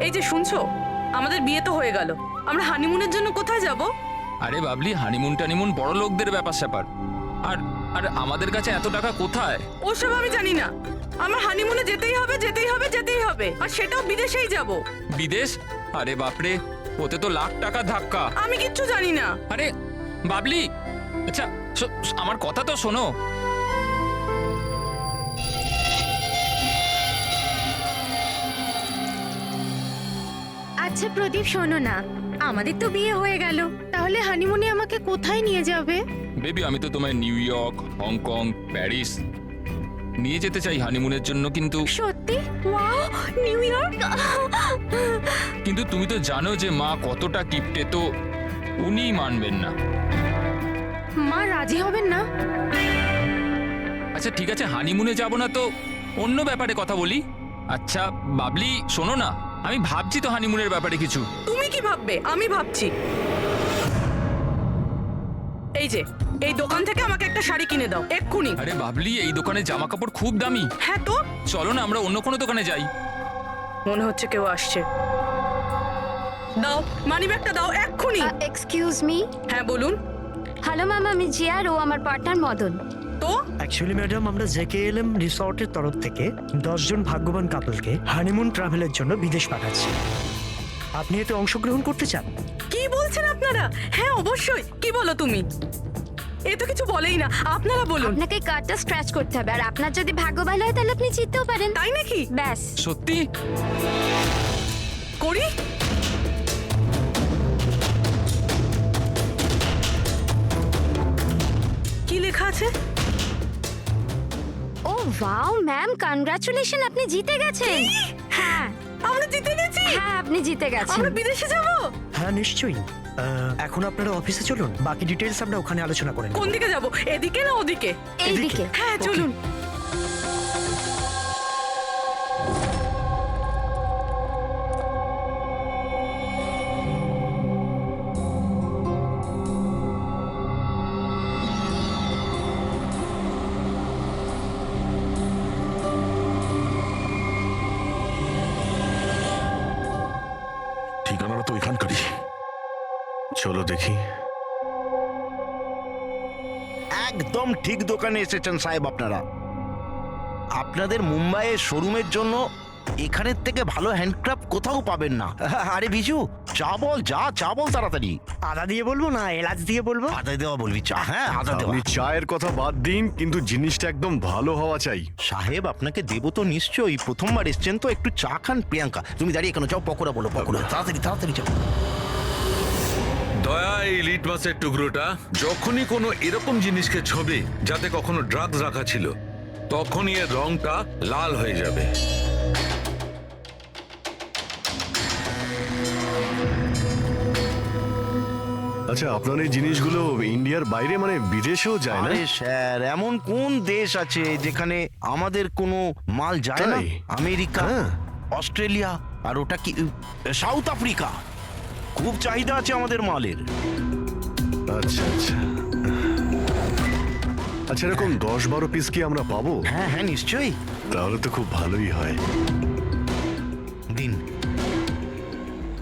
এই যে শুনছো, আমাদের বিয়ে তো হয়ে গেল, আমরা হানিমুনের জন্য কোথায় যাব? আরে বাবলি, হানিমুন টানিমুন বড় লোকদের ব্যাপার স্যাপার। আর আর আমাদের কাছে এত টাকা কোথায়? ওসব আমি জানি না। আমার হানিমুনে যেতেই হবে, যেতেই হবে, যেতেই হবে, আর সেটাও বিদেশেই যাব। বিদেশ? আরে বাপরে, ওতে তো লাখ টাকা ধাক্কা। আমি কিচ্ছু জানি না। আরে বাবলি, আচ্ছা আমার কথা তো শোনো। আচ্ছা প্রদীপ, শোনো না, আমাদের তো বিয়ে হয়ে গেল, তাহলে হানিমুনে আমাকে কোথায় নিয়ে যাবে? বেবি, আমি তো তোমায় নিউ ইয়র্ক, হংকং, প্যারিস নিয়ে যেতে চাই হানিমুনের জন্য, কিন্তু সত্যি? Wow, new York! কিন্তু তুমি তো জানো যে মা কতটা কিপটে, তো উনিই মানবেন না। মা রাজি হবেন না? আচ্ছা ঠিক আছে, হানিমুনে যাব না তো অন্য ব্যাপারে কথা বলি। আচ্ছা বাবলি শোনো না, আমি ভাবছি তো হানিমুনের ব্যাপারে কিছু। তুমি কি ভাববে? আমি ভাবছি। এই যে, এই দোকান থেকে আমাকে একটা শাড়ি কিনে দাও এক্ষুনি। আরে বাবলি, এই দোকানে জামা কাপড় খুব দামি। হ্যাঁ তো, চলো না আমরা অন্য কোনো দোকানে যাই। মনে হচ্ছে কেউ আসছে। দাও, মানিব্যাগটা দাও এক্ষুনি। Excuse me. হ্যাঁ বলুন। হ্যালো ম্যাম, আমি জিয়া আর ও আমার পার্টনার মদন। তো অ্যাকচুয়ালি ম্যাডাম, আমরা জেকেএলএম রিসর্টের তরফ থেকে 10 জন ভাগ্যবান কাপলকে হানিমুন ট্রাভেলের জন্য বিদেশ পাঠাচ্ছি। আপনি এতে অংশগ্রহণ করতে চান? কি বলছেন আপনারা? হ্যাঁ অবশ্যই। কি বলো তুমি? এ তো কিছু বলেই না, আপনারা বলুন। আপনাকে কার্ডটা স্ক্র্যাচ করতে হবে, আর আপনার যদি ভাগ্য ভালো হয় তাহলে আপনি জিততেও পারেন। তাই নাকি? ব্যাস। সত্যি? করি। কি লেখা আছে? ও ওয়াও ম্যাম, কনগ্রাচুলেশন, আপনি জিতে গেছেন। হ্যাঁ আমরা জিতে গেছি। হ্যাঁ, আপনি জিতে গেছেন। আমরা বিদেশে যাব। হ্যাঁ নিশ্চয়ই। এখন আপনারা অফিসে চলুন, বাকি ডিটেলস আমরা ওখানে আলোচনা করে নেব। কোন দিকে যাব? এদিকে না ওদিকে? এইদিকে। হ্যাঁ চলুন। ঠিকানাটা তো এখানকারই। চলো দেখি। একদম ঠিক দোকানে এসেছেন সাহেব আপনারা। আপনাদের মুম্বাইয়ের শোরুমের জন্য এখানের থেকে ভালো হ্যান্ডক্রাফট কোথাও পাবেন না। আরে বিজু, চা বল, চা বল তাড়াতাড়ি। আদা দিয়ে বলবো না এলাচ দিয়ে বলবো? আদা দেওয়া বলবি চা? হ্যাঁ আদা দেওয়া। আপনি চায়ের কথা বাদ দিন, কিন্তু জিনিসটা একদম ভালো হওয়া চাই। সাহেব আপনাকে দেবো তো নিশ্চয়ই, প্রথমবার এসছেন তো, একটু চা খান। প্রিয়াঙ্কা তুমি দাঁড়িয়ে কেন? যাও পকোড়া বলো, পকোড়া তাড়াতাড়ি তাড়াতাড়ি যাও। দয়া, এই লিট মাছের টুকরোটা যখনই কোনো এরকম জিনিসকে ছবে যাতে কখনো ড্রাগস রাখা ছিল, তখনই এর রংটা লাল হয়ে যাবে। আচ্ছা, আপনার এই জিনিসগুলো ইন্ডিয়ার বাইরে মানে বিদেশেও যায় না? আরে স্যার, এমন কোন দেশ আছে যেখানে আমাদের কোনো মাল যায় না? তাই? আমেরিকা, হ্যাঁ। অস্ট্রেলিয়া, আর ওটা কি সাউথ আফ্রিকা। খুব চাহিদা আছে আমাদের মালের। আচ্ছা আচ্ছা আচ্ছা, এরকম 10-12 পিস কি আমরা পাবো? হ্যাঁ হ্যাঁ নিশ্চয়ই। তাহলে তো খুব ভালোই হয়। দিন।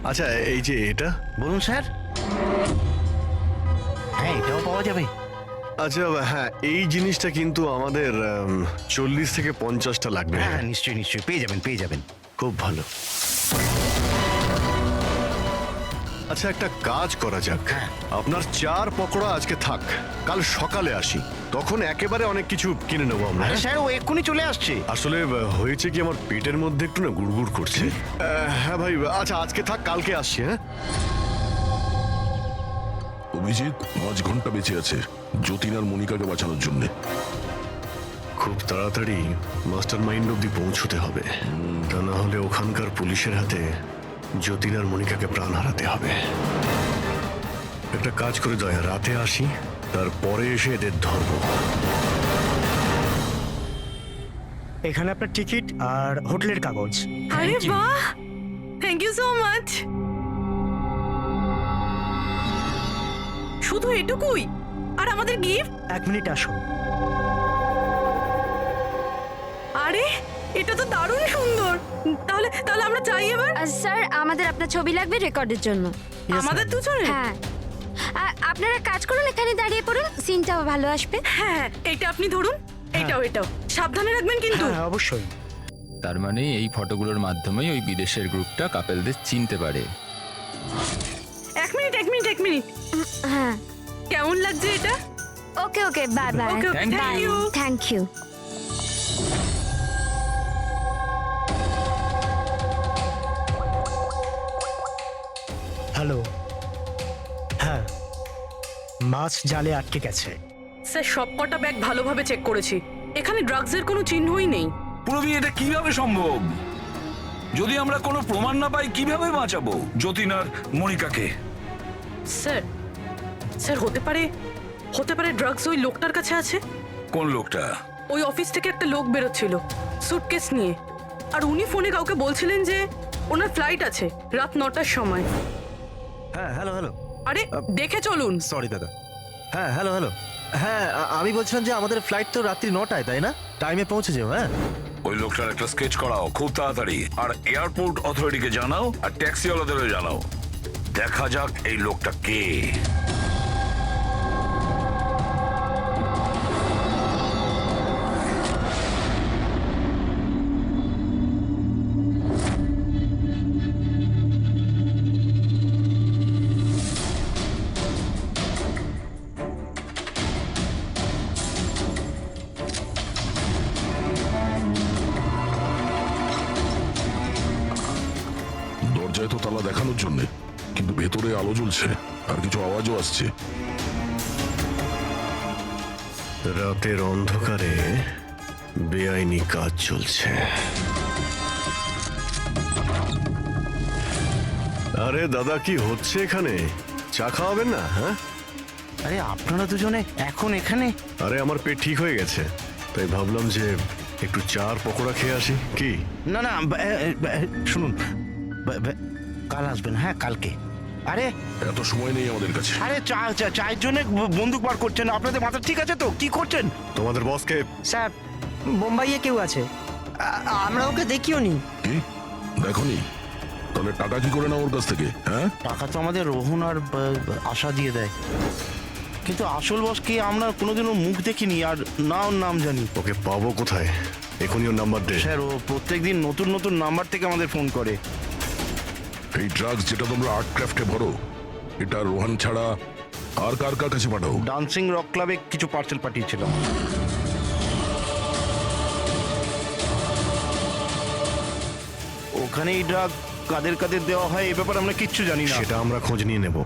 আচ্ছা, এই যে এটা। বলুন স্যার। হ্যাঁ এটাও পাওয়া যাবে। আচ্ছা হ্যাঁ, এই জিনিসটা কিন্তু আমাদের 40 থেকে 50টা লাগবে। হ্যাঁ হ্যাঁ নিশ্চয়ই নিশ্চয়ই পেয়ে যাবেন পেয়ে যাবেন। খুব ভালো। আচ্ছা, একটা কাজ করা যাক। হ্যাঁ। আপনার 4 পকোড়া আজকে থাক, কাল সকালে আসি, তখন একেবারে অনেক কিছু কিনে নেবো আমরা। আরে স্যার, ও এক্ষুনি চলে আসছে। আসলে হয়েছে কি, আমার পেটের মধ্যে একটু না গুড়গুড় করছে। হ্যাঁ ভাই, আচ্ছা আজকে থাক, কালকে আসছি। হ্যাঁ অভিজিৎ 5 ঘন্টা বেঁচে আছে যতীন আর মনিকাকে বাঁচানোর জন্য। খুব তাড়াতাড়ি মাস্টার মাইন্ড অব্দি পৌঁছতে হবে, তা না হলে ওখানকার পুলিশের হাতে যতীন আর মনিকাকে প্রাণ হারাতে হবে। একটা কাজ করে দয়া, রাতে আসি, তারপরে এসে এদের ধরবো। এখানে আপনার টিকিট আর হোটেলের কাগজ। আরে Thank you. বাহ, থ্যাংক ইউ সো মাচ। শুধু এটুকুই? আর আমাদের গিফট? 1 মিনিট আসুন। আরে এটা তো দারুণ সুন্দর। তাহলে তাহলে আমরা চাই এবার। স্যার আমাদের আপনার ছবি লাগবে রেকর্ডের জন্য। আমাদের দুজনে? হ্যাঁ আপনারা কাজ করুন, এখানে দাঁড়িয়ে পড়ুন, সিনটাও ভালো আসবে। হ্যাঁ, এটা আপনি ধরুন, এটাও এটাও সাবধানে রাখবেন কিন্তু। হ্যাঁ অবশ্যই। তার মানে এই ফটোগুলোর মাধ্যমেই ওই বিদেশের গ্রুপটা কাপেলদের চিনতে পারে। এক মিনিট এক মিনিট এক মিনিট, হ্যাঁ কেমন লাগছে এটা? Okay okay bye bye. Okay, okay, thank you. Thank you. Hello. হ্যাঁ, মাছ জালে আটকে গেছে। স্যার সব কটা ব্যাগ ভালোভাবে চেক করেছি, এখানে ড্রাগসের কোনো চিহ্নই নেই। পুরবি, এটা কিভাবে সম্ভব? যদি আমরা কোনো প্রমাণ না পাই কিভাবে বাঁচাবো যতীন আর মনিকাকে? স্যার স্যার হতে পারে ড্রাগস ওই লোকটার কাছে আছে। কোন লোকটা? ওই অফিস থেকে একটা লোক বেরোচ্ছিল সুটকেস নিয়ে, আর উনি ফোনে কাউকে বলছিলেন যে ওনার ফ্লাইট আছে রাত 9টার সময়। হ্যাঁ হ্যালো হ্যালো, আরে দেখে চলুন। সরি দাদা। হ্যাঁ হ্যালো হ্যালো, হ্যাঁ আমি বলছিলাম যে আমাদের ফ্লাইট তো রাত্রি 9টায়, তাই না? টাইমে পৌঁছে যাও। হ্যাঁ ওই লোকটার একটা স্কেচ করাও খুব তাড়াতাড়ি, আর এয়ারপোর্ট অথরিটিকে জানাও, আর ট্যাক্সিওয়ালাদেরও জানাও। দেখা যাক এই লোকটা কে। দরজায় তো তালা দেখানোর জন্যে, কিন্তু ভেতরে আলো জ্বলছে আর কিছু আওয়াজও আসছে। রাতের অন্ধকারে বেআইনি কাজ চলছে। আরে দাদা, কি হচ্ছে এখানে? চা খাওয়াবেন না? হ্যাঁ, আরে আপনারা দুজনে এখন এখানে? আরে আমার পেট ঠিক হয়ে গেছে, তাই ভাবলাম যে একটু চার পকোড়া খেয়ে আসি। কি? না না, শুনুন, কাল আসবেন। হ্যাঁ কালকে। আরে এত সময় নেই আমাদের কাছে। আরে চায়ের জন্য বন্দুক বার করছেন? আপনাদের মাথা ঠিক আছে তো? কি করছেন? তোমাদের বসকে স্যার, বোম্বাইয়ে কেউ আছে, আমরা ওকে দেখিও নি। কি দেখনি? তাহলে টাকা কি করে না ওর কাছ থেকে? হ্যাঁ, টাকা তো আমাদের রোহন আর আশা দিয়ে দেয়, কিন্তু আসল বসকে আমরা কোনোদিনও মুখ দেখিনি, আর না ওর নাম জানি। ওকে পাবো কোথায়? এখনই ওর নাম্বার দে। স্যার, ও প্রত্যেকদিন নতুন নতুন নাম্বার থেকে আমাদের ফোন করে। এই ড্রাগস যেটা তোমরা আর্ট ক্রাফটে ভরো, এটা রোহান ছাড়া আর কার কার কাছে পাঠাও? ডান্সিং রক ক্লাবে কিছু পার্সেল পাঠিয়েছিলাম। ওখানে এই ড্রাগ কাদের কাদের দেওয়া হয় এ ব্যাপারে আমরা কিচ্ছু জানি না। সেটা আমরা খোঁজ নিয়ে নেব।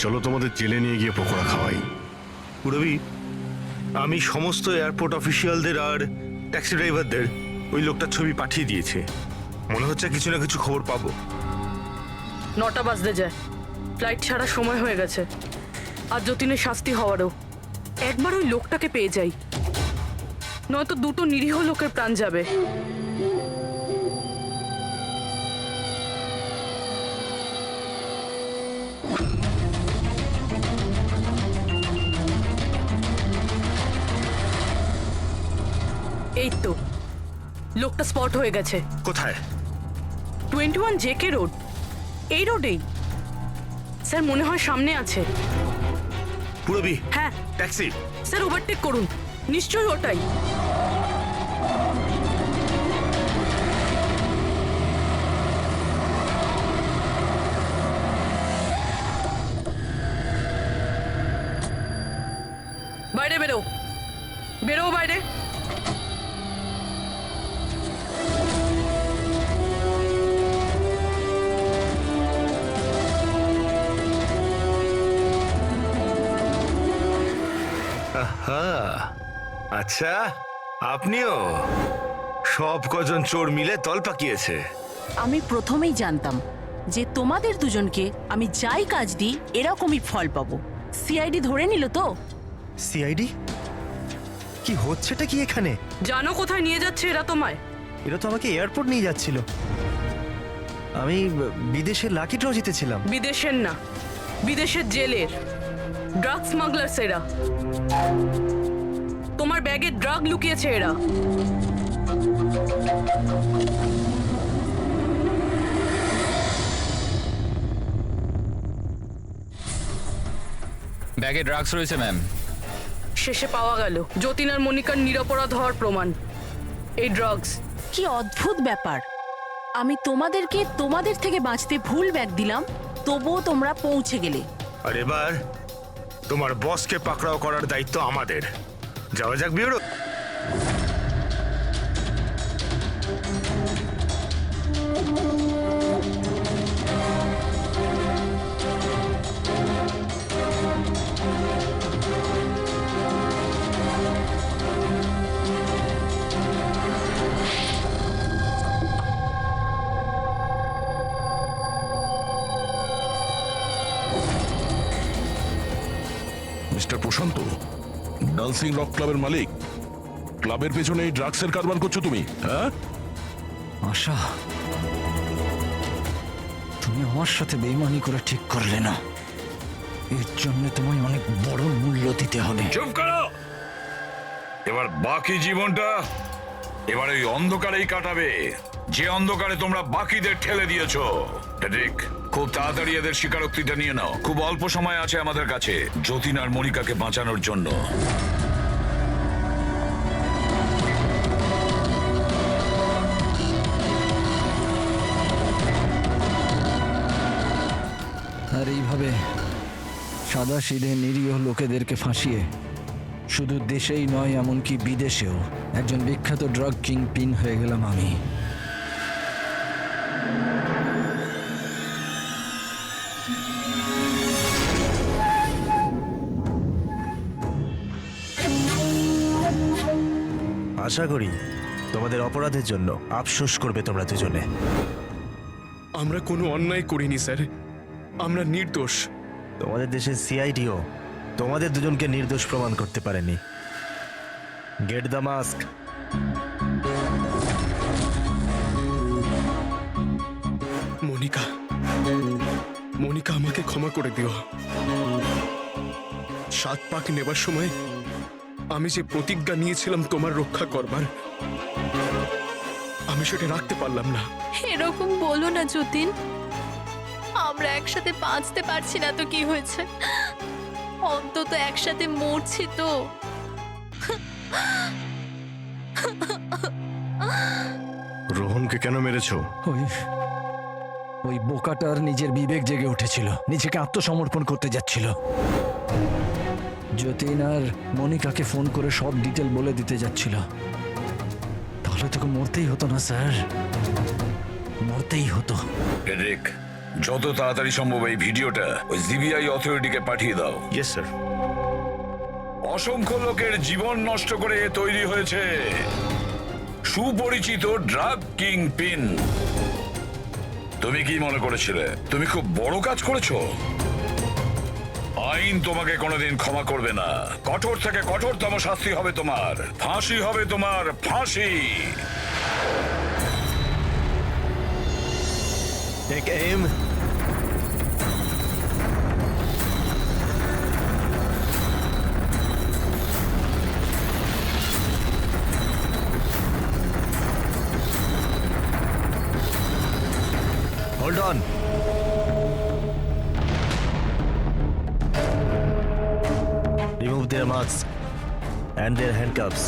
চলো তোমাদের জেলে নিয়ে গিয়ে পকোড়া খাওয়াই। পুরবি, আমি সমস্ত এয়ারপোর্ট অফিসিয়ালদের আর ট্যাক্সি ড্রাইভারদের ওই লোকটার ছবি পাঠিয়ে দিয়েছে। মনে হচ্ছে কিছু না কিছু খবর পাবো। 9টা বাজতে যায়, ফ্লাইট ছাড়ার সময় হয়ে গেছে, আর যতীনের শাস্তি হওয়ারও। একবার ওই লোকটাকে পেয়ে যাই, নয়তো দুটো নিরীহ লোকের প্রাণ যাবে। এই তো লোকটা স্পট হয়ে গেছে। কোথায়? 21 জেকে রোড, এই রোডেই। স্যার মনে হয় সামনে আছে। পুরবি, হ্যাঁ ট্যাক্সি। স্যার ওভারটেক করুন, নিশ্চয়ই ওটাই। বাইরে বেরো, বেরো বাইরে। হ্যাঁ, আচ্ছা, আপনিও? সব কজন চোর মিলে তল পাকিয়েছে। আমি প্রথমেই জানতাম যে তোমাদের দুজনকে আমি যাই কাজ দিই এরকমই ফল পাবো। সিআইডি ধরে নিল তো? সিআইডি? কি হচ্ছেটা কি এখানে? জানো কোথায় নিয়ে যাচ্ছে এরা তোমায়? এরা তো আমাকে এয়ারপোর্ট নিয়ে যাচ্ছিল। আমি বিদেশের লাকি ড্র জিতেছিলাম। বিদেশের না, বিদেশের জেলের ড্রাগ স্মাগলার্স এরা। তোমার ব্যাগে ড্রাগ লুকিয়েছে এরা। ব্যাগে ড্রাগস রয়েছে ম্যাম। শেষে পাওয়া গেল যতীন আর মনিকার নিরপরাধ হওয়ার প্রমাণ। এই ড্রাগস। কি অদ্ভুত ব্যাপার, আমি তোমাদেরকে তোমাদের থেকে বাঁচতে ভুল ব্যাগ দিলাম, তবুও তোমরা পৌঁছে গেলে। আর এবার তোমার বসকে পাকড়াও করার দায়িত্ব আমাদের। যাওয়া যাক বিউরো। মিস্টার প্রশান্ত, ডান্সিং রক ক্লাবের মালিক, ক্লাবের পেছনে এই ড্রাগসের কারবার করছো তুমি, হ্যাঁ? আশা, তুমি আমার সাথে বেইমানি করে ঠিক করলে না, এর জন্য তোমায় অনেক বড় মূল্য দিতে হবে। চুপ করো। এবার বাকি জীবনটা এবার ওই অন্ধকারেই কাটাবে, যে অন্ধকারে তোমরা বাকিদের ঠেলে দিয়েছো। ঠিক, খুব তাড়াতাড়ি এদের স্বীকারোক্তিটা নিয়ে নাও। খুব অল্প সময় আছে আমাদের কাছে যতীন আর মনিকাকে বাঁচানোর জন্য। আর এইভাবে সাদা সিধে নিরীহ লোকেদেরকে ফাঁসিয়ে শুধু দেশেই নয় এমনকি বিদেশেও একজন বিখ্যাত ড্রাগ কিং পিন হয়ে গেলাম আমি। আশা করি তোমাদের অপরাধের জন্য আফসোস করবে তোমরা দুজনে। আমরা কোনো অন্যায় করিনি স্যার, আমরা নির্দোষ। তোমাদের দেশের সিআইডিও তোমাদের দুজনকে নির্দোষ প্রমাণ করতে পারেনি। Get the mask. Monica, Monica আমাকে ক্ষমা করে দিও। 7 পাক নেবার সময় আমি যে প্রতিজ্ঞা নিয়েছিলাম তোমার রক্ষা করবার, আমি সেটা রাখতে পারলাম না। এরকম বলো না যতীন, আমরা একসাথে বাঁচতে পারছি না তো কি হয়েছে, অন্তত একসাথে মরছি তো। রোহনকে কেন মেরেছো? ওই বোকাটার নিজের বিবেক জেগে উঠেছিল, নিজেকে আত্মসমর্পণ করতে যাচ্ছিল। যতীন আর মনিকাকে ফোন করে সব ডিটেল বলে দিতে যাচ্ছিল। তাহলে তোকে মরতেই হতো না স্যার, মরতেই হতো। ঠিক, যত তাড়াতাড়ি সম্ভব এই ভিডিওটা ওই সিবিআই অথরিটিকে পাঠিয়ে দাও। Yes sir. অসংখ্য লোকের জীবন নষ্ট করে তৈরি হয়েছে সুপরিচিত ড্রাগ কিং পিন। তুমি কি মনে করেছিলে তুমি খুব বড় কাজ করেছো? আইন তোমাকে কোনোদিন ক্ষমা করবে না। কঠোর থেকে কঠোরতম শাস্তি হবে তোমার, ফাঁসি হবে তোমার, ফাঁসি। Take aim. Hold on. Remove their masks and their handcuffs.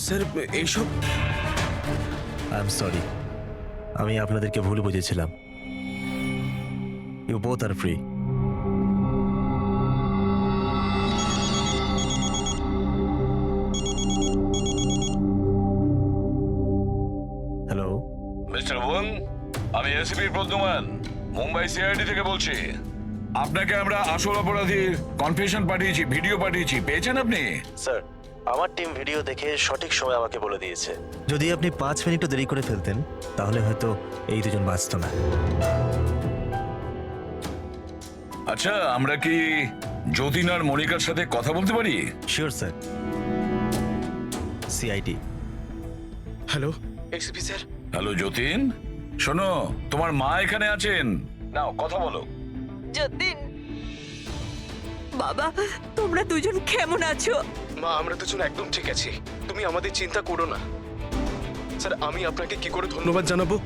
Sir এইসব আই এম সরি, আমি আপনাদেরকে ভুল বুঝেছিলাম। You both are free. Hello mister Wang, আমি এসিপি প্রদ্যুমান, মুম্বাই সিআইডি থেকে বলছি। আপনাকে আমরা আসল অপরাধীর কনফেশন পাঠিয়েছি, ভিডিও পাঠিয়েছি, পেয়েছেন আপনি? স্যার, আমার টিম ভিডিও দেখে সঠিক সময় আমাকে বলে দিয়েছে। যদি আপনি 5 মিনিটও দেরি করে ফেলতেন তাহলে হয়তো এই দুজন বাঁচত না। আচ্ছা, আমরা কি যতীন আর মনিকার সাথে কথা বলতে পারি? Sure sir. CID. Hello SP sir. Hello Jatin, শোনো, তোমার মা এখানে আছেন, নাও কথা বলো। যতীন, বাবা, তোমরা দুজন কেমন আছো? মা, আমরা দুজন একদম ঠিক আছি, তুমি আমাদের চিন্তা করো না। স্যার, আমি আপনাকে কি করে ধন্যবাদ জানাবো?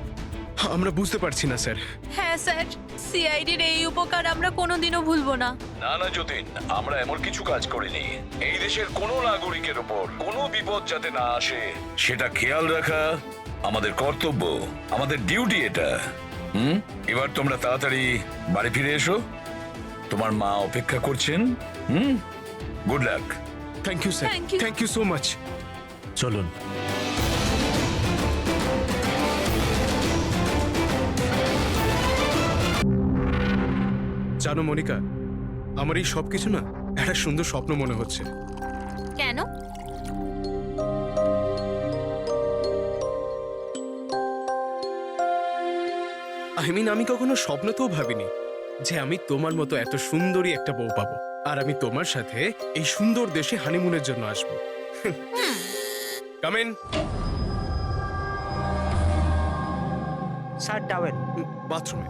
আমরা বুঝতে পারছি না স্যার। হ্যাঁ স্যার, সিআইডির এই উপকার আমরা কোনোদিনও ভুলবো না। না না যতীন, আমরা এমন কিছু কাজ করিনি। এই দেশের কোনো নাগরিকের উপর কোনো বিপদ যাতে না আসে সেটা খেয়াল রাখা আমাদের কর্তব্য, আমাদের ডিউটি এটা। এবার তোমরা তাড়াতাড়ি বাড়ি ফিরে এসো, তোমার মা অপেক্ষা করছেন। Good luck. Thank you sir, Thank you. Thank you so much. চলুন। জানো মনিকা, আমার এই সব কিছু না একটা সুন্দর স্বপ্ন মনে হচ্ছে। কেন? আমি কখনো স্বপ্নতেও ভাবিনি যে আমি তোমার মতো এত সুন্দরী একটা বউ পাবো, আর আমি তোমার সাথে এই সুন্দর দেশে হানিমুনের জন্য আসবো। Come in. Sir towel. বাথরুমে।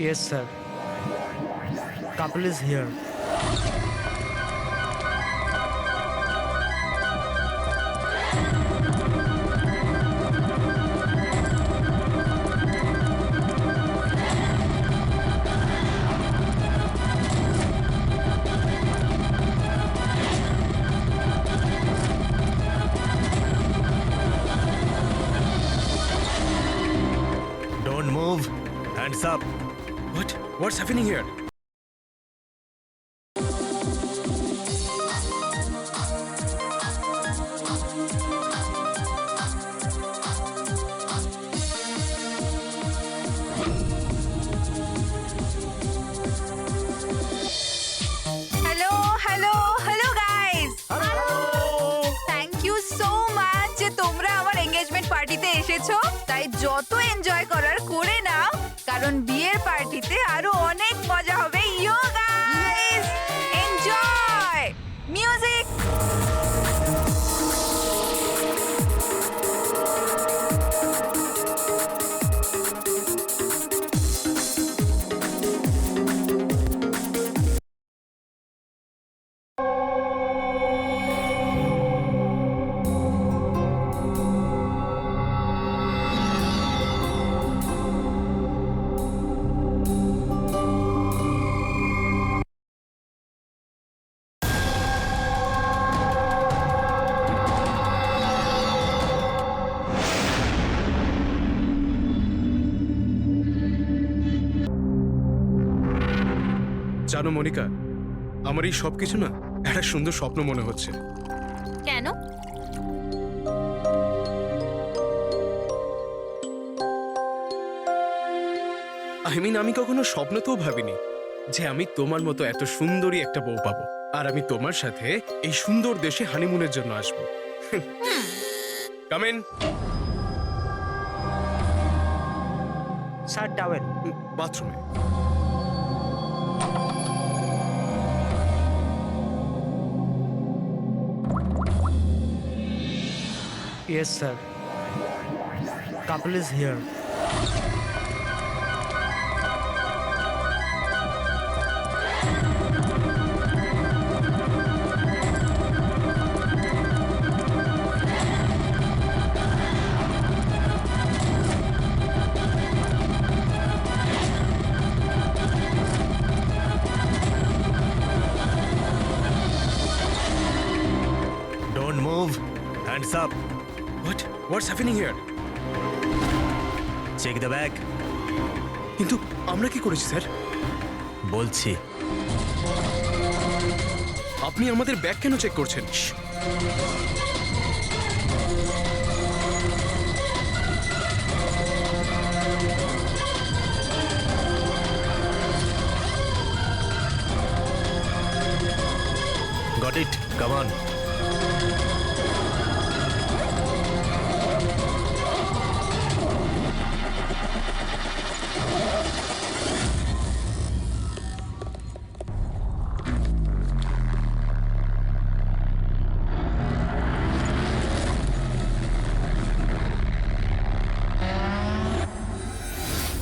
Yes sir, couple is here. Don't move. Hands up. What's happening here? Hello hello hello guys, thank you so much যে তোমরা আমার এঙ্গেজমেন্ট পার্টিতে এসেছো। তাই যত এনজয় করার করে নাও, কারণ বিয়ের পার্টিতে আরো অনেক মজা হবে। ইয়ো গাইস, এনজয় মিউজিক। জানো মনিকা, আমার এই সব কিছু না একটা সুন্দর স্বপ্ন মনে হচ্ছে। কেন? আমি কখনো স্বপ্নতেও ভাবিনি যে আমি তোমার মতো এত সুন্দরী একটা বউ পাবো, আর আমি তোমার সাথে এই সুন্দর দেশে হানিমুনের জন্য আসবো। Come in. Sir towel. বাথরুমে। Yes sir, couple is here. Don't move. Hands up. What's happening here? Check the bag. কিন্তু আমরা কি করেছি স্যার? বলছি। আপনি আমাদের ব্যাগ কেন চেক করছেন? Got it. Come on.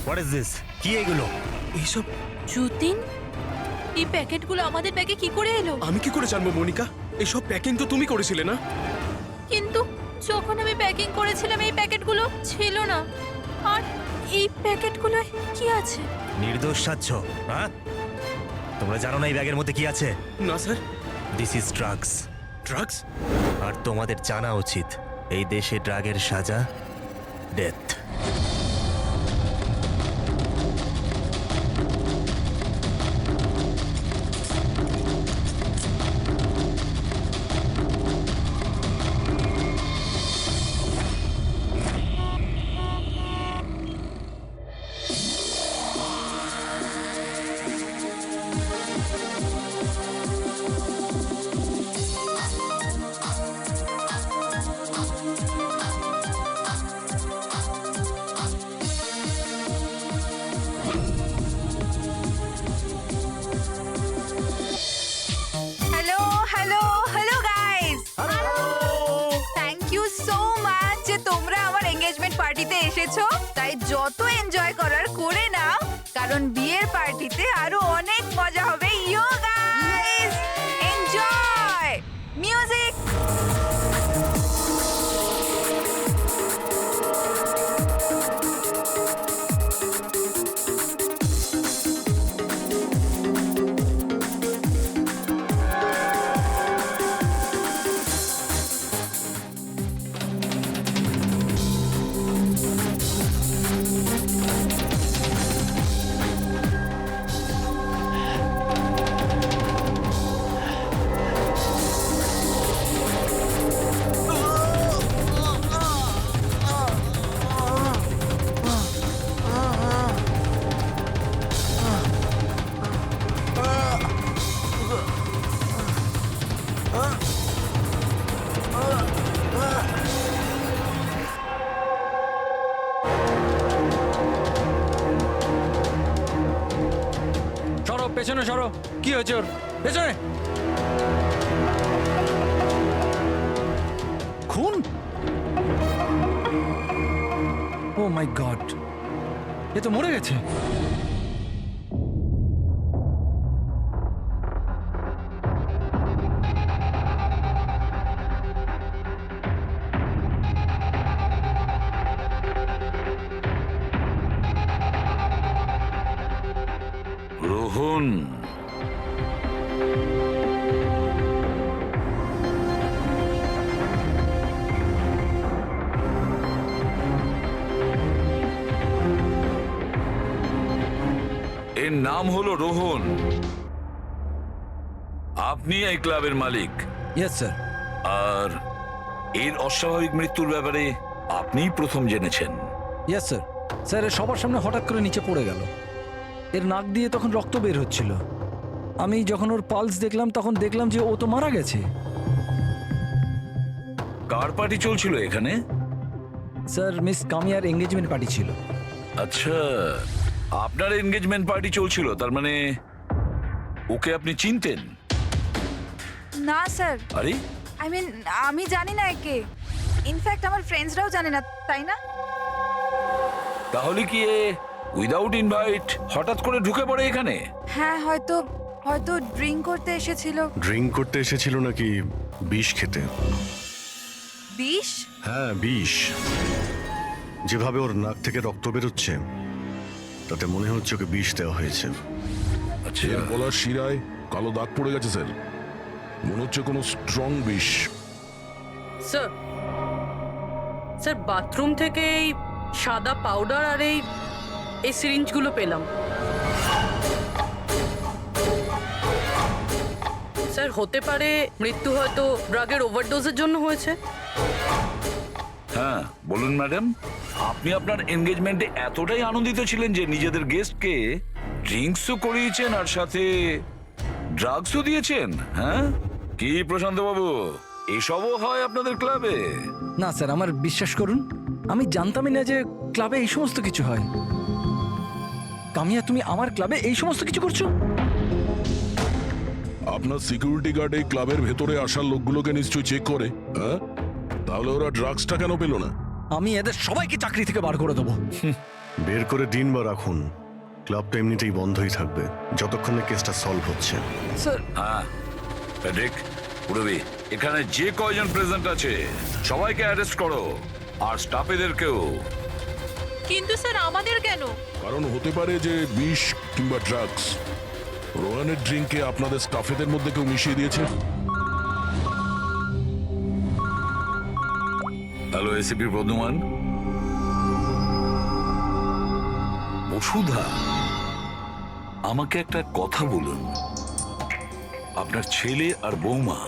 What is this? কি এগুলো? এইসব যতীন, এই প্যাকেটগুলো আমাদের ব্যাগে কি করে এলো? আমি কি করে জানবো মনিকা? এইসব প্যাকিং তো তুমি করেছিলে না? কিন্তু যখন আমি প্যাকিং করেছিলাম এই প্যাকেটগুলো ছিল না। আর এই প্যাকেটগুলোয় কি আছে? নির্দোষ সাচ্ছ, হ্যাঁ? তোমরা জানো না এই ব্যাগের মধ্যে কি আছে? না sir. This is drugs. Drugs? আর তোমাদের জানা উচিত এই দেশে ড্রাগের সাজা death. Hello hello hello guys, thank you so much যে তোমরা আমার এঙ্গেজমেন্ট পার্টিতে এসেছো। তাই যত এনজয় করার করে নাও, কারণ বিয়ের পার্টিতে আরো অনেক মজা হবে। ইয়ো গাইস, এনজয় মিউজিক। সরো পেছনে সরো। কি হয়েছে ওর? পেছনে। খুন? ও মাই গড, এ তো মরে গেছে। রোহন, এর নাম হলো রোহন। আপনি এই ক্লাবের মালিক। Yes sir. আর এর অস্বাভাবিক মৃত্যুর ব্যাপারে আপনিই প্রথম জেনেছেন। Yes sir. স্যার এ সবার সামনে হঠাৎ করে নিচে পড়ে গেল। এর নাক দিয়ে তখন রক্ত বের হচ্ছিল। আমি যখন ওর পালস দেখলাম তখন দেখলাম যে ও তো মারা গেছে। কার পার্টি চলছিল এখানে? স্যার মিস কামিয়ার এঙ্গেজমেন্ট পার্টি ছিল। আচ্ছা, আপনার এনগেজমেন্ট পার্টি চলছিল, তার মানে ওকে আপনি চিনতেন? না স্যার, আরে আই মিন আমি জানি না একে। ইনফ্যাক্ট আমার ফ্রেন্ডসরাও জানে না, তাই না? তাহলে কি এ উইদাউট ইনভাইট হঠাৎ করে ঢুকে পড়ে এখানে? হ্যাঁ, হয়তো হয়তো ড্রিঙ্ক করতে এসেছিল। ড্রিঙ্ক করতে এসেছিল নাকি বিষ খেতে? বিষ? হ্যাঁ, বিষ। যেভাবে ওর নাক থেকে রক্ত বেরোচ্ছে তাতে মনে হচ্ছে ওকে বিষ দেওয়া হয়েছে। আচ্ছা, এর গলার শিরায় কালো দাগ পড়ে গেছে স্যার। মনে হচ্ছে কোনো স্ট্রং বিষ। স্যার, স্যার বাথরুম থেকে এই সাদা পাউডার আর এই সিরিঞ্জগুলো পেলাম। স্যার হতে পারে মৃত্যু হয়তো ড্রাগের ওভারডোজের জন্য হয়েছে। হ্যাঁ বলুন ম্যাডাম, আপনি আপনার এনগেজমেন্টে এতটাই আনন্দিত ছিলেন যে নিজেদের গেস্টকে ড্রিঙ্কসও করিয়েছেন আর সাথে ড্রাগসও দিয়েছেন? হ্যাঁ কি প্রশান্ত বাবু, এসবও হয় আপনাদের ক্লাবে? না স্যার, আমার বিশ্বাস করুন, আমি জানতামই না যে ক্লাবে এই সমস্ত কিছু হয়। কামিয়া, তুমি আমার ক্লাবে এই সমস্ত কিছু করছো? আপনার সিকিউরিটি গার্ড এই ক্লাবের ভেতরে আসার লোকগুলোকে নিশ্চয়ই চেক করে, হ্যাঁ? তাহলে ওরা ড্রাগসটা কেন পেল না? আমি এদের সবাইকে চাকরি থেকে বার করে দেবো। বের করে দিন বা রাখুন, ক্লাবটা এমনিতেই বন্ধই থাকবে যতক্ষণ না কেসটা সলভ হচ্ছে। স্যার হ্যাঁ প্যাট্রিক, পুরবি, এখানে যে কয়জন প্রেজেন্ট আছে সবাইকে অ্যারেস্ট করো, আর স্টাফেদেরকেও। কিন্তু স্যার আমাদের কেন? কারণ হতে পারে যে বিষ কিংবা ড্রাগস রোহানের ড্রিঙ্কে আপনাদের স্টাফেদের মধ্যে কেউ মিশিয়ে দিয়েছে। Hello ACP Pradyuman. বসুধা, আমাকে একটা কথা বলুন, আপনার ছেলে আর বৌমা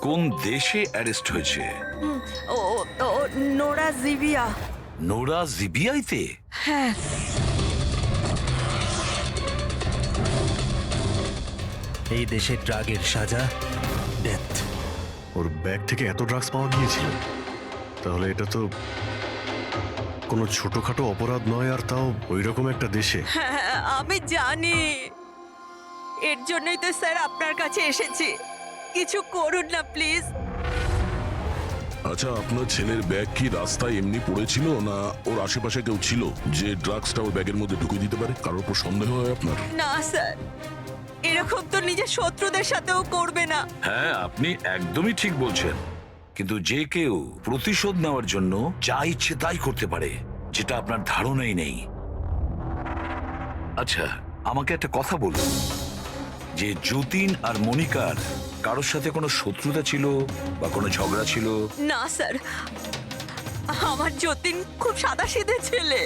কোন দেশে অ্যারেস্ট হয়েছে? নোরা জিবিয়া। নোরা জিবিআইতে? হ্যাঁ। এই দেশে ড্রাগের সাজা ডেথ। ওর ব্যাগ থেকে এত ড্রাগস পাওয়া গিয়েছিল, তাহলে এটা তো কোনো ছোটখাটো অপরাধ নয়, আর তাও ওই রকম একটা দেশে। হ্যাঁ আমি জানি, এর জন্যই তো স্যার আপনার কাছে এসেছি। কিছু করুন না প্লিজ। আচ্ছা, আপনার ছেলের ব্যাগ কি রাস্তায় এমনি পড়েছিল, না ওর আশেপাশে কেউ ছিল যে ড্রাগসটা ওর ব্যাগের মধ্যে ঢুকিয়ে দিতে পারে? কারোর উপর সন্দেহ হয় আপনার? না স্যার, এরকম তো নিজের শত্রুদের সাথেও করবে না। হ্যাঁ, আপনি একদমই ঠিক বলছেন, কিন্তু যে কেউ প্রতিশোধ নেওয়ার জন্য যা ইচ্ছে তাই করতে পারে, যেটা আপনার ধারণাই নেই। আচ্ছা, আমাকে একটা কথা বলুন, যে যতীন আর মনিকার কারোর সাথে কোনো শত্রুতা ছিল বা কোনো ঝগড়া ছিল? না স্যার, আমার যতীন খুব সাদাসিধে ছেলে,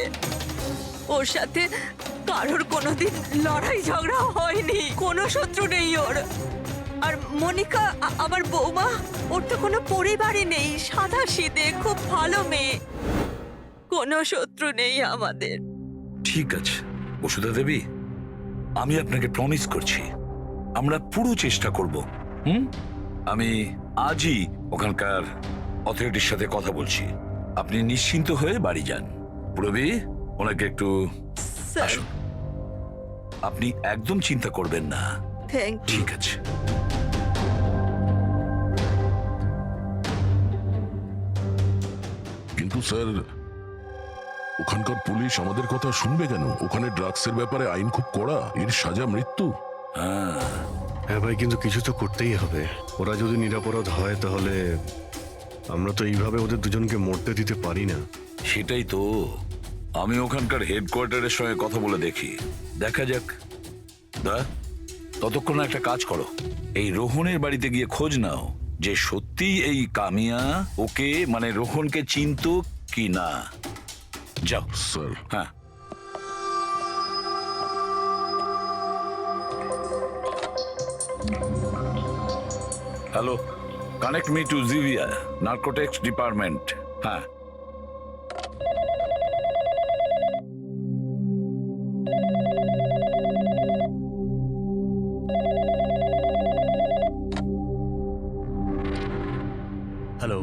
ওর সাথে কারোর কোনোদিন লড়াই ঝগড়া হয়নি, কোনো শত্রু নেই ওর। আর মনিকা আমার বৌমা, ওর তো কোনো পরিবারই নেই, সাদাসিধে খুব ভালো মেয়ে, কোনো শত্রু নেই আমাদের। ঠিক আছে বসুধা দেবী, আমি আপনাকে প্রমিস করছি আমরা পুরো চেষ্টা করব। আমি আজই ওখানকার অথরিটির সাথে কথা বলছি, আপনি নিশ্চিন্ত হয়ে বাড়ি যান। প্রবি, ওনাকে একটু আসুন। আপনি একদম চিন্তা করবেন না। ঠিক আছে। কিন্তু স্যার, ওখানকার পুলিশ আমাদের কথা শুনবে কেন? ওখানে ড্রাগসের ব্যাপারে আইন খুব কড়া, এর সাজা মৃত্যু। হ্যাঁ ভাই, কিন্তু কিছু তো করতেই হবে। ওরা যদি নিরাপরাধ হয় তাহলে আমরা তো এইভাবে ওদের দুজনকে মরতে দিতে পারি না। সেটাই তো, আমি ওখানকার হেডকোয়ার্টারের সঙ্গে কথা বলে দেখি, দেখা যাক। ততক্ষণ একটা কাজ করো, এই রোহনের বাড়িতে গিয়ে খোঁজ নাও যে সত্যি এই কামিয়া ওকে মানে রোহনকে চিনতো কি না। যাও স্যার। হ্যাঁ। Hello, connect me to Jivia narcotics department. হ্যাঁ। Hello,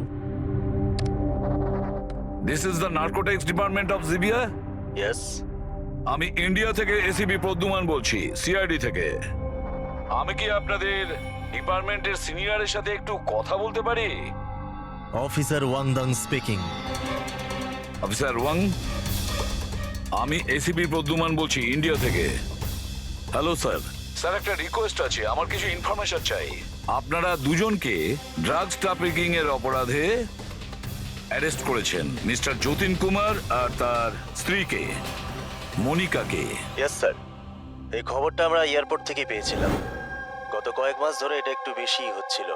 this is the narcotics department of Jivia. Yes. আমি ইন্ডিয়া থেকে এসিপি প্রদ্যুমান বলছি, সিআইডি থেকে। আমি কি আপনাদের ডিপার্টমেন্টের সিনিয়রের সাথে একটু কথা বলতে পারি? Officer Wangdang speaking. Officer Wang, আমি এসিপি প্রদ্যুমান বলছি ইন্ডিয়া থেকে। Hello sir. স্যার, একটা রিকোয়েস্ট আছে, আমার কিছু ইনফরমেশন চাই। আপনারা দুজনকে ড্রাগস ট্রাফিকিং এর অপরাধে অ্যারেস্ট করেছেন, মিস্টার যতীন কুমার আর তার স্ত্রীকে মনিকাকে। ইয়েস স্যার, এই খবরটা আমরা এয়ারপোর্ট থেকে পেয়েছিলাম। গত কয়েক মাস ধরে এটা একটু বেশি হচ্ছিল।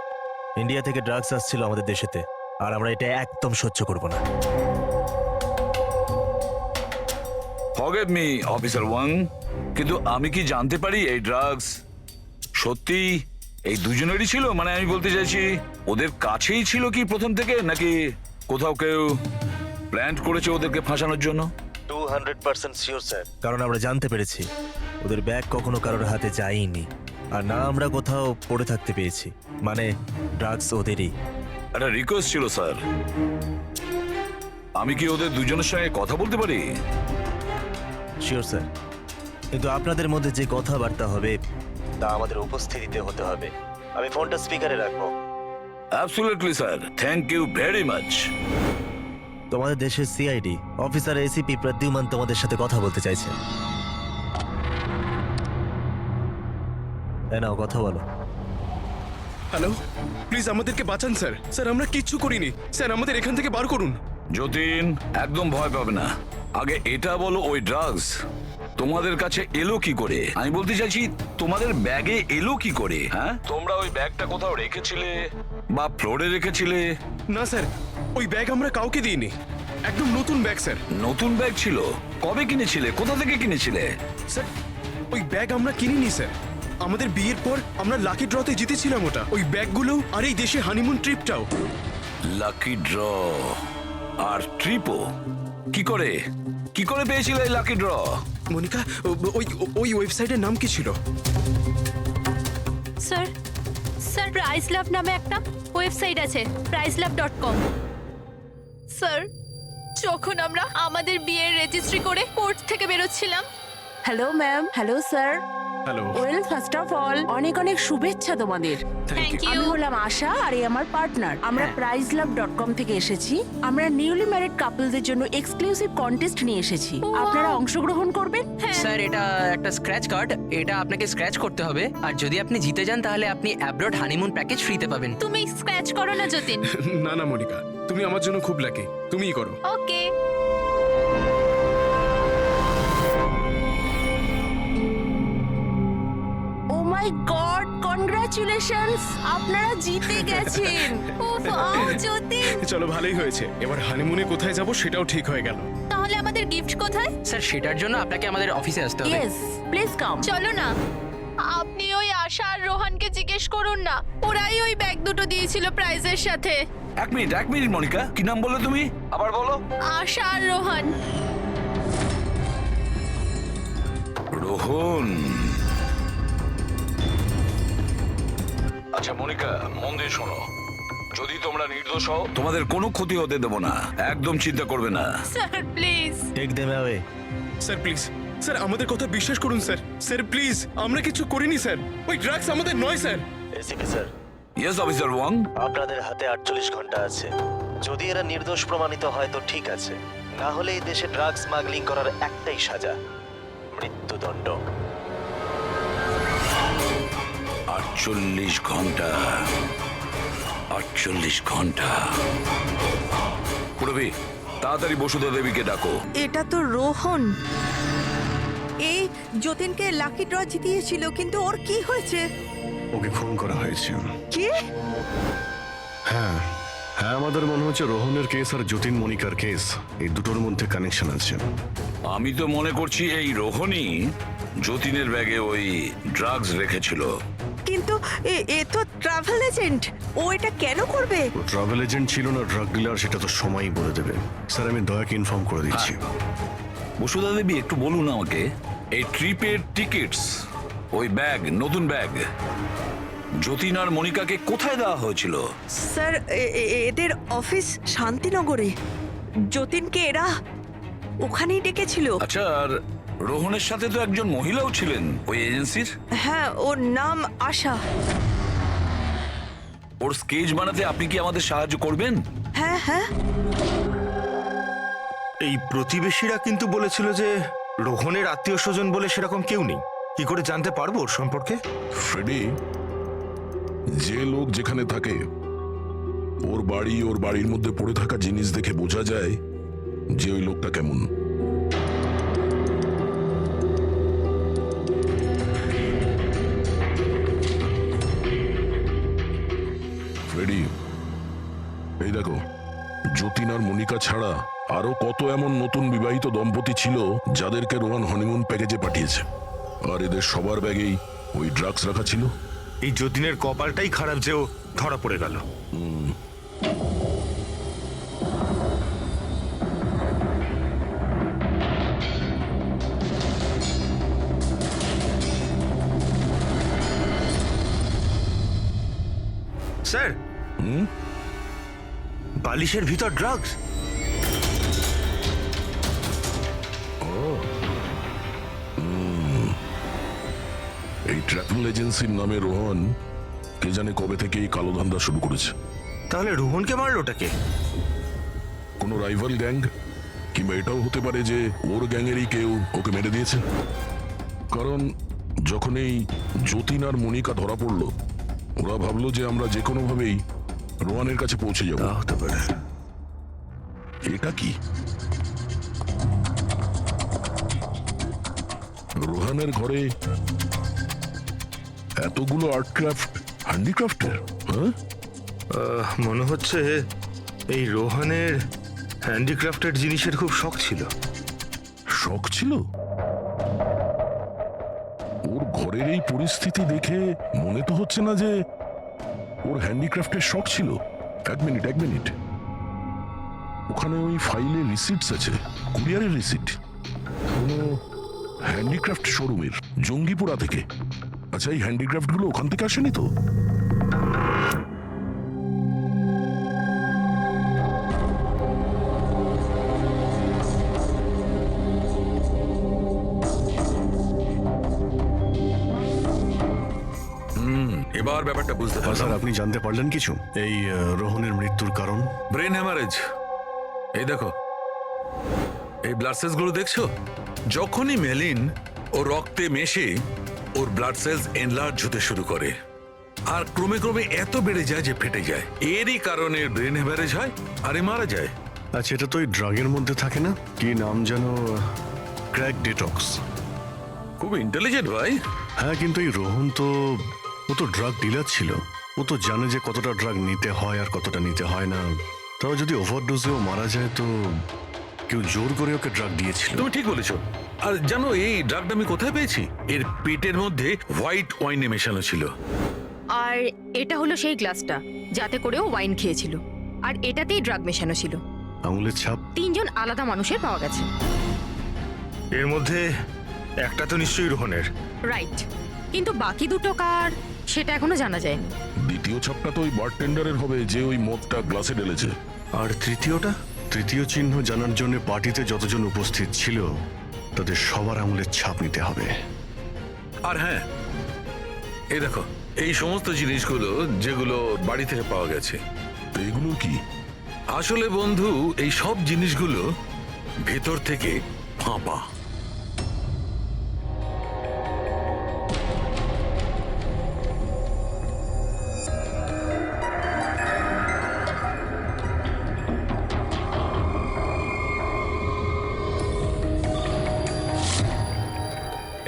ইন্ডিয়া থেকে ড্রাগস আসছিল আমাদের দেশেতে, আর আমরা এটা একদম সহ্য করব না। ফরগিভ মি অফিসার ওয়াং, কিন্তু আমি কি জানতে পারি এই ড্রাগস সত্যি এই দুজনেরই ছিল? মানে আমি বলতে চাইছি, ওদের কাছেই ছিল কি প্রথম থেকে, নাকি কোথাও কেউ প্ল্যান করেছে ওদেরকে ফাঁসানোর জন্য? 200% শিওর স্যার, কারণ আমরা জানতে পেরেছি ওদের ব্যাগ কখনো কারোর হাতে যায়নি, আর না আমরা কোথাও পড়ে থাকতে পেয়েছি। মানে ড্রাগস ওদেরই। একটা রিকোয়েস্ট ছিল স্যার, আমি কি ওদের দুজনের সঙ্গে কথা বলতে পারি? শিওর স্যার, কিন্তু আপনাদের মধ্যে যে কথাবার্তা হবে তা আমাদের উপস্থিতিতে হতে হবে। আমি ফোনটা স্পিকারে রাখবো। Absolutely sir, thank you very much. তো তোমাদের দেশের সিআইডি অফিসার এসিপি প্রদ্যুমান তোমাদের সাথে কথা বলতে চাইছে। নাও কথা বলো। হ্যালো, প্লিজ আমাদেরকে বাঁচান স্যার। স্যার আমরা কিচ্ছু করিনি স্যার, আমাদের এখান থেকে বার করুন। যতীন, একদম ভয় পাবে না। আগে এটা বলো, ওই ড্রাগস তোমাদের কাছে এলো কি করে? আমি বলতে চাইছি তোমাদের ব্যাগে এলো কি করে? হ্যাঁ, তোমরা ওই ব্যাগটা কোথাও রেখেছিলে বা ফ্লোরে রেখেছিলে? না স্যার, ওই ব্যাগ আমরা কাউকে দিইনি, একদম নতুন ব্যাগ স্যার। নতুন ব্যাগ ছিল? কবে কিনেছিলে? কোথা থেকে কিনেছিলে? স্যার ওই ব্যাগ আমরা কিনিনি স্যার, আমাদের বিয়ের পর আমরা লাকি ড্রতে জিতেছিলাম ওটা, ওই ব্যাগগুলো আর এই দেশে হানিমুন ট্রিপটাও। লাকি ড্র আর ট্রিপও? কি করে পেয়েছিলে এই লাকি ড্র? মনিকা, ওই ওয়েবসাইটের নাম কি ছিল? স্যার স্যার প্রাইস লাভ নামে একটা ওয়েবসাইট আছে, pricelove.com। স্যার যখন আমরা আমাদের বিয়ের রেজিস্ট্রি করে কোর্ট থেকে বেরোচ্ছিলাম। Hello ma'am. Hello sir. Hello. Well first of all অনেক অনেক শুভেচ্ছা তোমাদের। Thank you. আমি হলাম আশা আর এই আমার পার্টনার। আমরা pricelove.com থেকে এসেছি। আমরা নিউলি ম্যারিড কাপলদের জন্য এক্সক্লুসিভ কন্টেস্ট নিয়ে এসেছি। আপনারা অংশগ্রহণ করবেন? স্যার এটা একটা স্ক্র্যাচ কার্ড, এটা আপনাকে স্ক্র্যাচ করতে হবে, আর যদি আপনি জিতে যান তাহলে আপনি অ্যাব্রড হানিমুন প্যাকেজ ফ্রিতে পাবেন। তুমি স্ক্র্যাচ করো না যতীন। না না মনিকা, তুমি আমার জন্য খুব লাকি, তুমিই করো। ওকে। ও মাই গড, কনগ্রাচুলেশনস, আপনারা জিতে গেছেন। ওয়াও যতীন, চলো ভালোই হয়েছে, এবার হানিমুনে কোথায় যাব সেটাও ঠিক হয়ে গেল। তাহলে আমাদের গিফট কোথায়? স্যার সেটার জন্য আপনাকে আমাদের অফিসে আসতে হবে। Yes, please come. চলো না, আপনি ওই আশা আর রোহানকে জিজ্ঞেস করুন না, ওরাই ওই ব্যাগ দুটো দিয়েছিল প্রাইজের সাথে। এক মিনিট মনিকা, কি নাম বললে তুমি? আবার বলো। আশা আর রোহান। রোহন। আচ্ছা মনিকা, মন দিয়ে শোনো, যদি তোমরা নির্দোষ হও তোমাদের কোনো ক্ষতি হতে দেবো না, একদম চিন্তা করবে না। Sir please. Take them away. Sir please, sir আমাদের কথা বিশ্বাস করুন স্যার। স্যার প্লিজ, আমরা কিছু করিনি স্যার, ওই ড্রাগস আমাদের নয় sir. ACP sir. Yes officer Wang. আপনাদের হাতে 48 ঘন্টা আছে। যদি এরা নির্দোষ প্রমাণিত হয় তো ঠিক আছে, না হলে এই দেশে ড্রাগস স্মাগলিং করার একটাই সাজা, মৃত্যুদণ্ড। 48 ঘন্টা। 48 ঘন্টা। পুরবি, তাড়াতাড়ি বসুধা দেবীকে ডাকো। এটা তো রোহন, এই যতীনকে লাকি ড্র জিতিয়েছিল, কিন্তু ওর কি হয়েছে? ওকে খুন করা হয়েছে। কি? হ্যাঁ, আমাদের মনে হচ্ছে রোহনের কেস আর যতীন মনিকার কেস, এই দুটোর মধ্যে কানেকশন আছে। আমি তো মনে করছি এই রোহনই যতীনের ব্যাগে ওই ড্রাগস রেখেছিল। কিন্তু এ তো ট্রাভেল এজেন্ট, ও এটা কেন করবে? ও ট্রাভেল এজেন্ট ছিল না ড্রাগ ডিলার, সেটা তো সময়ই বলে দেবে। স্যার আমি দয়াকে ইনফর্ম করে দিচ্ছি। বসুধা দেবী একটু বলুন আমাকে, এই ট্রিপের টিকিটস, ওই ব্যাগ, নতুন ব্যাগ, যতীন আর মনিকাকে কোথায় দেওয়া হয়েছিল? স্যার এদের অফিস শান্তিনগরে, যতীনকে এরা ওখানেই ডেকেছিল। আচ্ছা, আর রোহনের সাথে তো একজন মহিলাও ছিলেন ওই এজেন্সির। হ্যাঁ, ওর নাম আশা। ওর স্কেচ বানাতে আপনি কি আমাদের সাহায্য করবেন? হ্যাঁ হ্যাঁ। এই প্রতিবেশীরা কিন্তু বলেছিল যে রোহনের আত্মীয় স্বজন বলে সেরকম কেউ নেই। কি করে জানতে পারবো ওর সম্পর্কে? ফ্রেডি, যে লোক যেখানে থাকে ওর বাড়ির মধ্যে পড়ে থাকা জিনিস দেখে বোঝা যায় যে ওই লোকটা কেমন। ফ্রেডি, এই দেখো, যতীন আর মনিকা ছাড়া আরো কত এমন নতুন বিবাহিত দম্পতি ছিল যাদেরকে রোহান হনিমুন প্যাকেজে পাঠিয়েছে, আর এদের সবার ব্যাগেই ওই ড্রাগস রাখা ছিল। এই যতীনের কপালটাই খারাপ যে ও ধরা পড়ে গেল। স্যার, বালিশের ভিতর ড্রাগস। এই ট্রাভেল এজেন্সির নামে রোহন কে জানে কবে থেকে এই কালো ধান্দা শুরু করেছে। তাহলে রোহনকে মারলোটাকে? কোনো রাইভাল গ্যাং, কিংবা এটাও হতে পারে যে ওর গ্যাংয়েরই কেউ ওকে মেরে দিয়েছে। কারণ যখন এই যতীন আর মনিকা ধরা পড়লো, ওরা ভাবলো যে আমরা যে কোনো ভাবেই রোহানের কাছে পৌঁছে যাবো। হতে পারে। এটা কি? রোহানের ঘরে এতগুলো আর্ট ক্রাফট, হ্যান্ডিক্রাফটের। হ্যাঁ, মনে হচ্ছে এই রোহানের হ্যান্ডিক্রাফটেড জিনিসের খুব শখ ছিল। শখ ছিল? ওর ঘরের এই পরিস্থিতি দেখে মনে তো হচ্ছে না যে ওর হ্যান্ডিক্রাফটের শখ ছিল। এক মিনিট, ওখানে ওই ফাইলে রিসিটস আছে, কুরিয়ারের রিসিট, কোনো হ্যান্ডিক্রাফট শোরুমের, জঙ্গিপুরা থেকে। আচ্ছা, এই হ্যান্ডিক্রাফট গুলো ওখান থেকে আসেনি তো? এবার ব্যাপারটা বুঝতে স্যার, পারলাম। আপনি জানতে পারলেন কিছু এই রোহনের মৃত্যুর কারণ? Brain haemorrhage. এই দেখো, এই ব্লাড সেলস গুলো দেখছো? যখনই মেলিন ও রক্তে মেশে ওর ব্লাড সেলস এনলার্জ হতে শুরু করে, আর ক্রমে ক্রমে এত বেড়ে যায় যে ফেটে যায়। এরই কারণে ব্রেন হ্যামারেজ হয় আর এ মারা যায়। আচ্ছা, এটা তো ওই ড্রাগের মধ্যে থাকে না? কি নাম যেন? Crack detox. খুব ইন্টেলিজেন্ট ভাই। হ্যাঁ, কিন্তু এই রোহন তো, ও তো ড্রাগ ডিলার ছিল। ও তো জানে যে কতটা ড্রাগ নিতে হয় আর কতটা নিতে হয় না। তাও যদি ওভারডোজেও মারা যায় তো কেউ জোর করে ওকে ড্রাগ দিয়েছিল। তুমি ঠিক বলেছো। আর জানো এই ড্রাগটা আমি কোথায় পেয়েছি? এর পেটের মধ্যে হোয়াইট ওয়াইনে মেশানো ছিল। আর এটা হলো সেই গ্লাসটা যাতে করে ও ওয়াইন খেয়েছিল, আর এটাতেই ড্রাগ মেশানো ছিল। আঙুলের ছাপ 3জন আলাদা মানুষের পাওয়া গেছে। এর মধ্যে একটা তো নিশ্চয়ই রোহনের। রাইট, কিন্তু বাকি দুটো কার সেটা এখনো জানা যায়নি। দ্বিতীয় ছাপটা তো ওই বারটেন্ডারের হবে যে ওই মদটা গ্লাসে ঢেলেছে। আর তৃতীয়টা? তৃতীয় চিহ্ন জানার জন্য পার্টিতে যতজন উপস্থিত ছিল তাদের সবার আঙুলের ছাপ নিতে হবে। আর হ্যাঁ, এই দেখো, এই সমস্ত জিনিসগুলো যেগুলো বাড়ি থেকে পাওয়া গেছে, এগুলো কি? আসলে বন্ধু, এই সব জিনিসগুলো ভেতর থেকে ফাঁপা।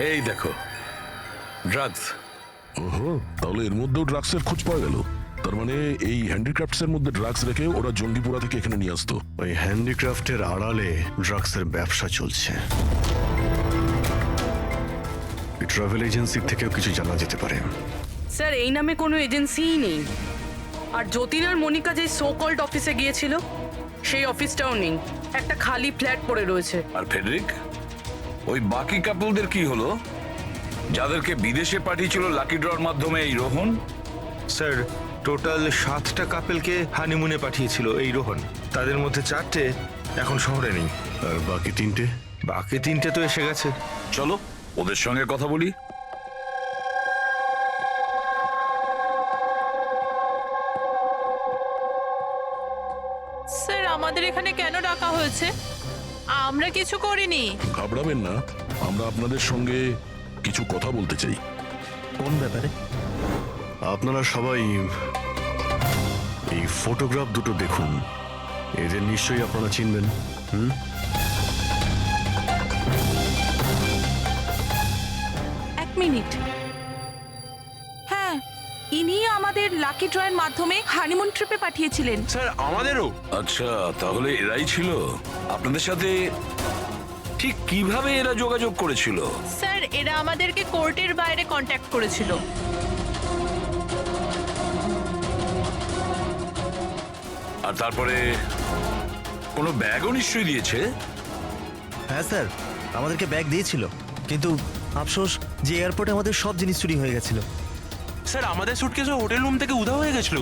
এই দেখো, ড্রাগস। ওহো, তাহলে এর মধ্যেও ড্রাগসের খোঁজ পাওয়া গেল। তার মানে এই হ্যান্ডিক্রাফটস এর মধ্যে ড্রাগস রেখে ওরা জঙ্গিপুরা থেকে এখানে নিয়ে আসতো। ওই হ্যান্ডিক্রাফটের আড়ালে ড্রাগসের ব্যবসা চলছে। ট্রাভেল এজেন্সির থেকেও কিছু জানা যেতে পারে। স্যার, এই নামে কোনো এজেন্সিই নেই। আর যতীন আর মনিকা যে সো কল্ড অফিসে গিয়েছিল সেই অফিসটাও নেই, একটা খালি ফ্ল্যাট পড়ে রয়েছে। আর ফেডরিক, ওই বাকি কাপলদের কি হলো যাদেরকে বিদেশে পাঠিয়েছিল লাকি ড্রর মাধ্যমে এই রোহন? স্যার, টোটাল 7টা কাপেলকে হানিমুনে পাঠিয়েছিল এই রোহন। তাদের মধ্যে 4টে এখন শহরে নেই। আর বাকি 3টে? বাকি 3টে তো এসে গেছে। চলো ওদের সঙ্গে কথা বলি। স্যার, আমাদের এখানে কেন ডাকা হয়েছে? আমরা কিছু করিনি। ঘাবড়াবেন না, আমরা আপনাদের সঙ্গে কিছু কথা বলতে চাই। কোন ব্যাপারে? আপনারা সবাই এই ফটোগ্রাফ দুটো দেখুন। এদের নিশ্চয়ই আপনারা চিনবেন। এক মিনিট। হ্যাঁ, ইনি আমাদের লাকি ড্রয়ের মাধ্যমে হানিমুন ট্রিপে পাঠিয়েছিলেন। স্যার, আমাদেরও। আচ্ছা, তাহলে এরাই ছিল আপনাদের সাথে। ঠিক কিভাবে এরা যোগাযোগ করেছিল? স্যার, এরা আমাদেরকে কোর্টের বাইরে কন্ট্যাক্ট করেছিল। আর তারপরে কোনো ব্যাগও নিশ্চয়ই দিয়েছে। হ্যাঁ স্যার, আমাদেরকে ব্যাগ দিয়েছিল, কিন্তু আফসোস যে এয়ারপোর্টে আমাদের সব জিনিস চুরি হয়ে গেছিল। স্যার, আমাদের সুটকেসও হোটেল রুম থেকে উধাও হয়ে গেছিল।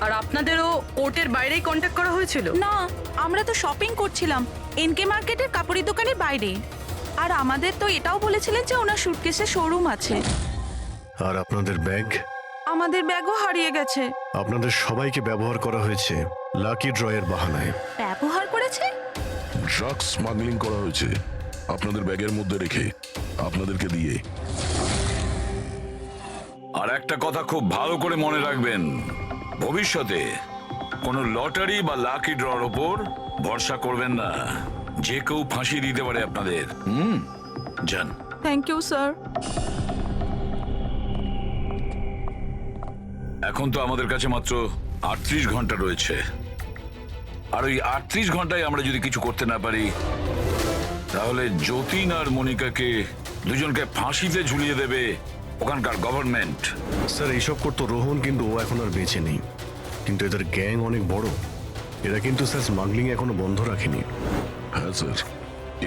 আর আপনাদেরও কোর্টের বাইরেই কন্ট্যাক্ট করা হয়েছিল? না, আমরা তো শপিং করছিলাম এনকে মার্কেটের কাপড়ের দোকানের বাইরে। আর আমাদের তো এটাও বলেছিলেন যে ওনার সুটকেসের শোরুম আছে। আর আপনাদের ব্যাগ? আমাদের ব্যাগও হারিয়ে গেছে। আপনাদের সবাইকে ব্যবহার করা হয়েছে লাকি ড্রয়ের বাহানায়। ব্যবহার করেছে? ড্রাগস স্মাগলিং করা হয়েছে আপনাদের ব্যাগের মধ্যে রেখে, আপনাদেরকে দিয়ে। আর একটা কথা খুব ভালো করে মনে রাখবেন, ভবিষ্যতে কোনো লটারি বা লাকি ড্রর ওপর ভরসা করবেন না। যে কেউ ফাঁসি দিতে পারে আপনাদের। যান। Thank you sir. এখন তো আমাদের কাছে মাত্র 38 ঘন্টা রয়েছে, আর ওই 38 ঘন্টায় আমরা যদি কিছু করতে না পারি, তাহলে যতীন আর মনিকাকে দুজনকে ফাঁসিতে ঝুলিয়ে দেবে ওখানকার গভর্নমেন্ট। স্যার এইসব করতো রোহন, কিন্তু ও এখন আর বেঁচে নেই। কিন্তু এদের গ্যাং অনেক বড়। এরা কিন্তু স্যার স্মাগলিং এখনো বন্ধ রাখেনি। হ্যাঁ স্যার,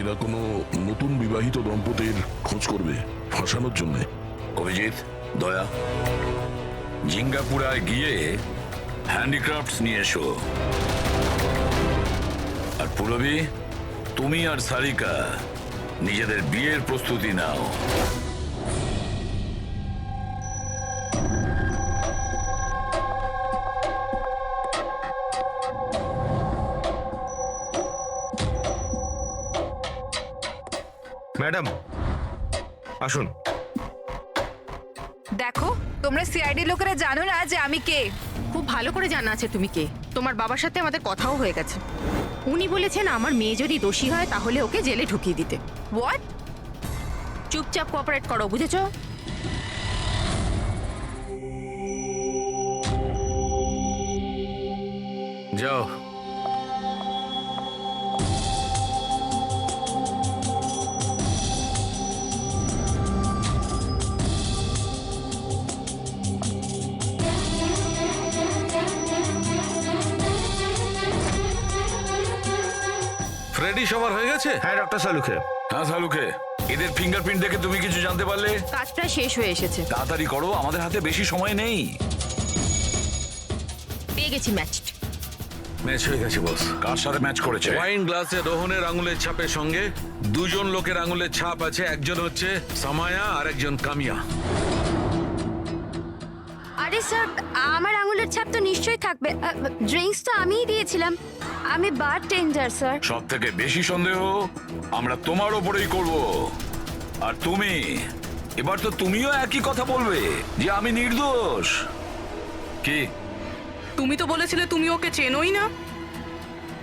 এরা কোনো নতুন বিবাহিত দম্পতির খোঁজ করবে ফাঁসানোর জন্য। অভিজিৎ, দয়া, জিঙ্গাপুরায় গিয়ে হ্যান্ডিক্রাফটস নিয়ে এসো। আর পুরবী, তুমি আর সারিকা নিজেদের বিয়ের প্রস্তুতি নাও। ম্যাডাম আসুন। দেখো, তোমরা সিআইডি লোকেরা জানো না যে আমি কে? খুব ভালো করে জানা আছে তুমি কে। তোমার বাবার সাথে আমাদের কথাও হয়ে গেছে। উনি বলেছেন আমার মেয়ে যদি দোষী হয় তাহলে ওকে জেলে ঢুকিয়ে দিতে। হোয়াট? চুপচাপ কোঅপারেট করো, বুঝেছো? যাও। ফ্রেডি সবার হয়ে গেছে? হ্যাঁ ডক্টর সালুখে। হ্যাঁ সালুখে, এদের ফিঙ্গারপ্রিন্ট দেখে তুমি কিছু জানতে পারলে? কাজটা শেষ হয়ে এসেছে। তাড়াতাড়ি করো, আমাদের হাতে বেশি সময় নেই। পেয়ে গেছি ম্যাচ। ম্যাচ হয়ে গেছে বস। কার সাথে ম্যাচ করেছে? ওয়াইন গ্লাসে রোহনের আঙুলের ছাপের সঙ্গে দুজন লোকের আঙুলের ছাপ আছে। একজন হচ্ছে সামায়া আর একজন কামিয়া। আরে স্যার, আমার আঙুলের ছাপ তো নিশ্চয়ই থাকবে। ড্রিঙ্কস তো আমিই দিয়েছিলাম। আমি বারটেন্ডার স্যার। সব থেকে বেশি সন্দেহ আমরা তোমার ওপরেই করব। আর তুমি, এবার তো তুমিও একই কথা বলবে যে আমি নির্দোষ। কি? তুমি তো বলেছিলে তুমি ওকে চেনোই না,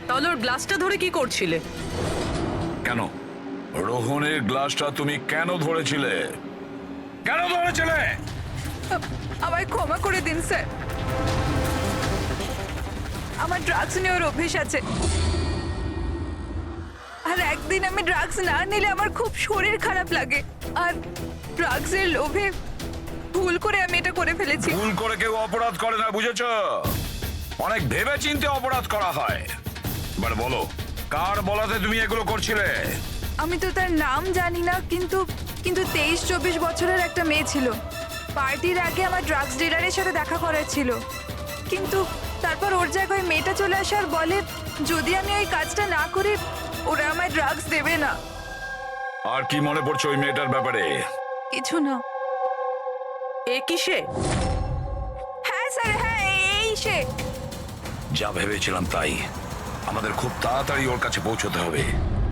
তাহলে ওর গ্লাসটা ধরে কি করছিলে? কেন রোহনের গ্লাসটা তুমি কেন ধরেছিলে? কেন ধরেছিলে? আমায় ক্ষমা করে দিন স্যার। আমার ড্রাগস নেওয়ার অভ্যেস আছে, আর একদিন আমি ড্রাগস না নিলে আমার খুব শরীর খারাপ লাগে। আর ড্রাগসের লোভে ভুল করে আমি এটা করে ফেলেছি। ভুল করে কেউ অপরাধ করে না, বুঝেছো? অনেক ভেবে চিন্তে অপরাধ করা হয়। এবার বলো, কার বলাতে তুমি এগুলো করছিলে? আমি তো তার নাম জানি না, কিন্তু 23-24 বছরের একটা মেয়ে ছিল। পার্টির আগে আমার ড্রাগস ডিলারের সাথে দেখা করার ছিল, কিন্তু তারপর ওর জায়গায় মেয়েটা চলে আসে আর বলে যদি আমি ওই কাজটা না করি ওরা আমায় ড্রাগস দেবে না। আর কি মনে পড়ছে ওই মেয়েটার ব্যাপারে? কিছু না। এ কি সে? হ্যাঁ স্যার, হ্যাঁ এই সে। যা ভেবেছিলাম তাই। আমাদের খুব তাড়াতাড়ি ওর কাছে পৌঁছতে হবে।